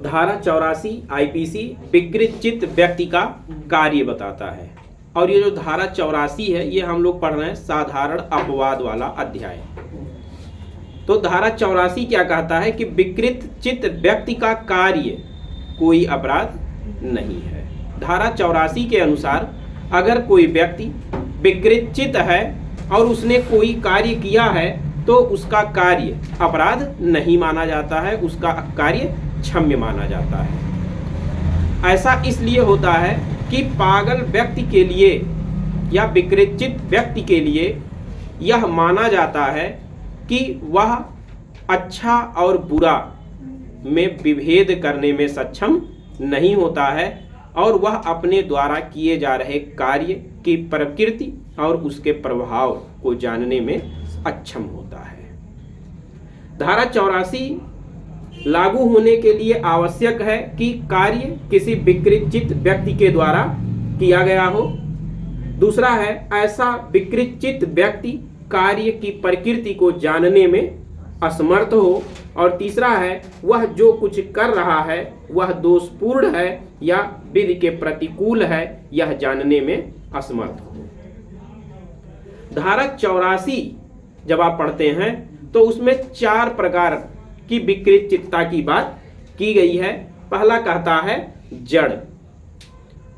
धारा 84 आईपीसी विकृत चित्त व्यक्ति का कार्य बताता है। और ये जो धारा 84 है ये हम लोग पढ़ रहे हैं साधारण अपवाद वाला अध्याय। तो धारा 84 क्या कहता है कि विकृत चित्त व्यक्ति का कार्य कोई अपराध नहीं है। धारा 84 के अनुसार अगर कोई व्यक्ति विकृत चित्त है और उसने कोई कार्य किया है तो उसका कार्य अपराध नहीं माना जाता है, उसका कार्य क्षम्य माना जाता है। ऐसा इसलिए होता है कि पागल व्यक्ति के लिए या विकृत चित्त व्यक्ति के लिए यह माना जाता है कि वह अच्छा और बुरा में विभेद करने में सक्षम नहीं होता है और वह अपने द्वारा किए जा रहे कार्य की प्रकृति और उसके प्रभाव को जानने में अक्षम होता है। धारा 84 लागू होने के लिए आवश्यक है कि कार्य किसी विकृत चित्त व्यक्ति के द्वारा किया गया हो। दूसरा है ऐसा विकृत चित्त व्यक्ति कार्य की प्रकृति को जानने में असमर्थ हो। और तीसरा है वह जो कुछ कर रहा है वह दोषपूर्ण है या विधि के प्रतिकूल है यह जानने में असमर्थ हो। धारा 84 जब आप पढ़ते हैं तो उसमें 4 प्रकार की विकृत चित्तता की बात की गई है। पहला कहता है जड़,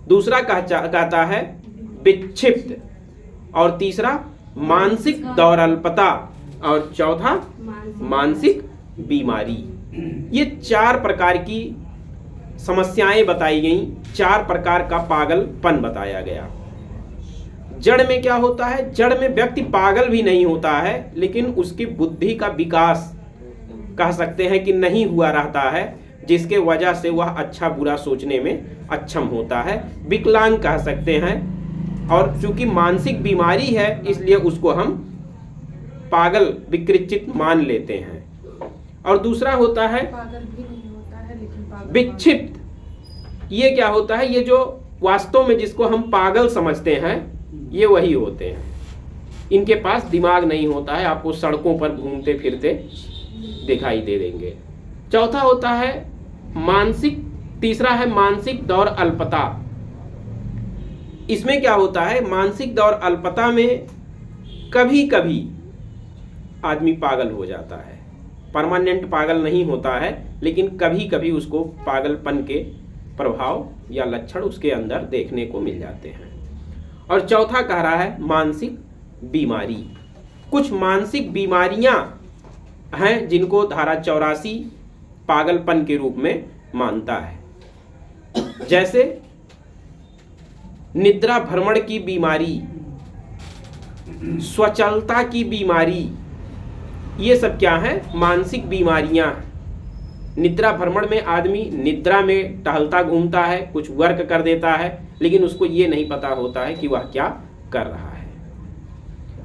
दूसरा कहता है विक्षिप्त, और तीसरा मानसिक दौर्बल्यता, और चौथा मानसिक बीमारी। ये 4 प्रकार की समस्याएं बताई गई, 4 प्रकार का पागलपन बताया गया। जड़ में क्या होता है? जड़ में व्यक्ति पागल भी नहीं होता है लेकिन उसकी बुद्धि का विकास कह सकते हैं कि नहीं हुआ रहता है, जिसके वजह से वह अच्छा बुरा सोचने में अक्षम होता है। विकलांग कह सकते हैं। और चूंकि मानसिक बीमारी है इसलिए उसको हम पागल विकृत मान लेते हैं। और दूसरा होता है पागल भी नहीं होता है लेकिन पागल विक्षिप्त। ये क्या होता है? ये जो वास्तव में जिसको हम पागल समझते हैं ये वही होते हैं। इनके पास दिमाग नहीं होता है, आपको सड़कों पर घूमते फिरते दिखाई दे देंगे। चौथा होता है मानसिक, तीसरा है मानसिक दौर्बल्यता। इसमें क्या होता है? मानसिक दौर्बल्यता में कभी कभी आदमी पागल हो जाता है, परमानेंट पागल नहीं होता है लेकिन कभी कभी उसको पागलपन के प्रभाव या लक्षण उसके अंदर देखने को मिल जाते हैं। और चौथा कह रहा है मानसिक बीमारी। कुछ मानसिक बीमारियां हैं जिनको धारा 84 पागलपन के रूप में मानता है, जैसे निद्रा भ्रमण की बीमारी, स्वचलता की बीमारी। ये सब क्या है? मानसिक बीमारियां। निद्रा भ्रमण में आदमी निद्रा में टहलता घूमता है, कुछ वर्क कर देता है लेकिन उसको ये नहीं पता होता है कि वह क्या कर रहा है।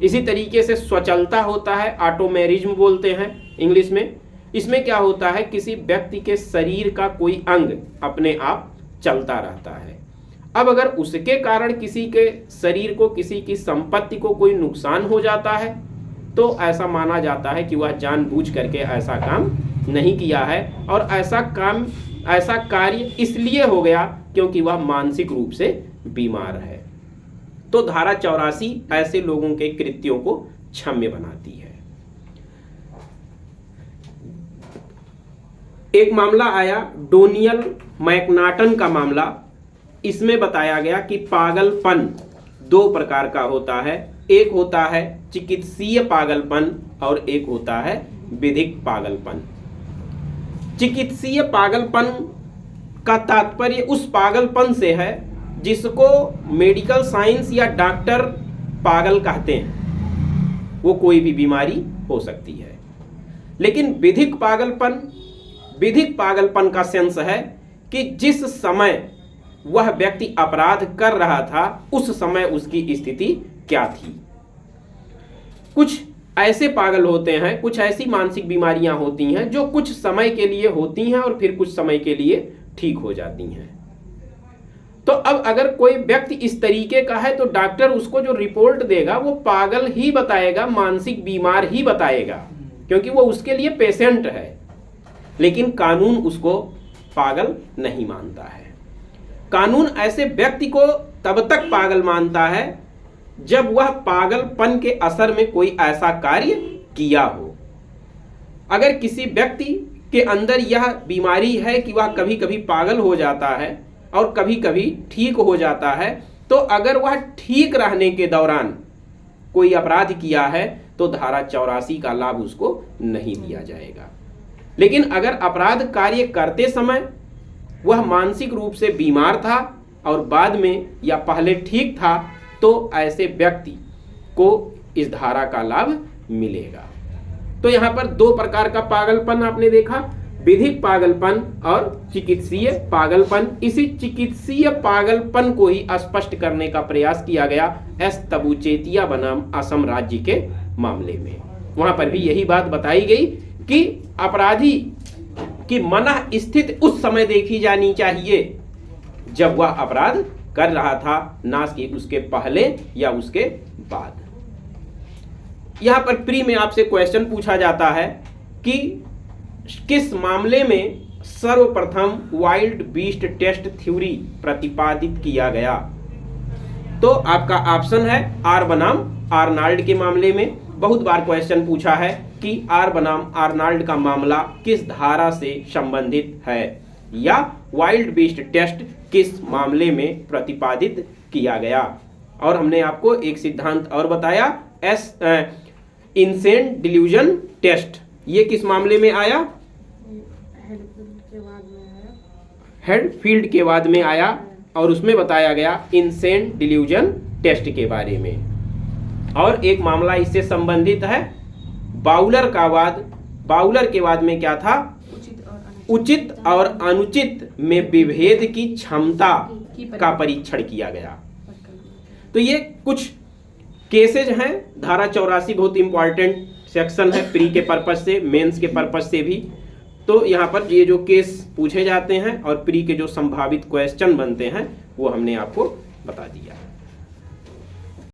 इसी तरीके से स्वचलता होता है, ऑटोमेरिज्म बोलते हैं इंग्लिश में। इसमें क्या होता है? किसी व्यक्ति के शरीर का कोई अंग अपने आप चलता रहता है। अब अगर उसके कारण किसी के शरीर को, किसी की संपत्ति को कोई नुकसान हो जाता है तो ऐसा माना जाता है कि वह जानबूझ करके ऐसा काम नहीं किया है और ऐसा कार्य इसलिए हो गया क्योंकि वह मानसिक रूप से बीमार है। तो धारा 84 ऐसे लोगों के कृत्यों को क्षम्य बनाती है। एक मामला आया डोनियल मैकनाटन का मामला। इसमें बताया गया कि पागलपन 2 प्रकार का होता है। एक होता है चिकित्सीय पागलपन और एक होता है विधिक पागलपन। चिकित्सीय पागलपन का तात्पर्य उस पागलपन से है जिसको मेडिकल साइंस या डॉक्टर पागल कहते हैं। वो कोई भी बीमारी हो सकती है। लेकिन विधिक पागलपन का सेंस है कि जिस समय वह व्यक्ति अपराध कर रहा था उस समय उसकी स्थिति क्या थी। कुछ ऐसे पागल होते हैं, कुछ ऐसी मानसिक बीमारियां होती हैं जो कुछ समय के लिए होती हैं और फिर कुछ समय के लिए ठीक हो जाती हैं। तो अब अगर कोई व्यक्ति इस तरीके का है तो डॉक्टर उसको जो रिपोर्ट देगा वो पागल ही बताएगा, मानसिक बीमार ही बताएगा, क्योंकि वो उसके लिए पेशेंट है। लेकिन कानून उसको पागल नहीं मानता है। कानून ऐसे व्यक्ति को तब तक पागल मानता है जब वह पागलपन के असर में कोई ऐसा कार्य किया हो। अगर किसी व्यक्ति के अंदर यह बीमारी है कि वह कभी कभी पागल हो जाता है और कभी कभी ठीक हो जाता है, तो अगर वह ठीक रहने के दौरान कोई अपराध किया है तो धारा 84 का लाभ उसको नहीं दिया जाएगा। लेकिन अगर अपराध कार्य करते समय वह मानसिक रूप से बीमार था और बाद में या पहले ठीक था, तो ऐसे व्यक्ति को इस धारा का लाभ मिलेगा। तो यहाँ पर दो प्रकार का पागलपन आपने देखा, विधिक पागलपन और चिकित्सीय पागलपन। इसी चिकित्सीय पागलपन को ही स्पष्ट करने का प्रयास किया गया एस तबुचेतिया बनाम असम राज्य के मामले में। वहां पर भी यही बात बताई गई कि अपराधी की मनः स्थिति उस समय देखी जानी चाहिए जब वह अपराध कर रहा था, ना कि उसके पहले या उसके बाद। यहां पर प्री में आपसे क्वेश्चन पूछा जाता है कि किस मामले में सर्वप्रथम वाइल्ड बीस्ट टेस्ट थ्योरी प्रतिपादित किया गया। तो आपका ऑप्शन है आर बनाम आर्नाल्ड के मामले में। बहुत बार क्वेश्चन पूछा है कि आर बनाम आर्नाल्ड का मामला किस धारा से संबंधित है, या वाइल्ड बीस्ट टेस्ट किस मामले में प्रतिपादित किया गया। और हमने आपको एक सिद्धांत और बताया, इंसेंट डिल्यूजन टेस्ट, ये किस मामले में आया, हेडफील्ड के बाद में आया, और उसमें बताया गया इंसेंट डिल्यूजन टेस्ट के बारे में। और एक मामला इससे संबंधित है बाउलर का वाद। बाउलर के वाद में क्या था, उचित और अनुचित में विभेद की क्षमता का परीक्षण किया गया। तो ये कुछ केसेज हैं। धारा 84 बहुत इंपॉर्टेंट सेक्शन है प्री के पर्पज से, मेंस के पर्पज से भी। तो यहाँ पर ये जो केस पूछे जाते हैं और प्री के जो संभावित क्वेश्चन बनते हैं वो हमने आपको बता दिया।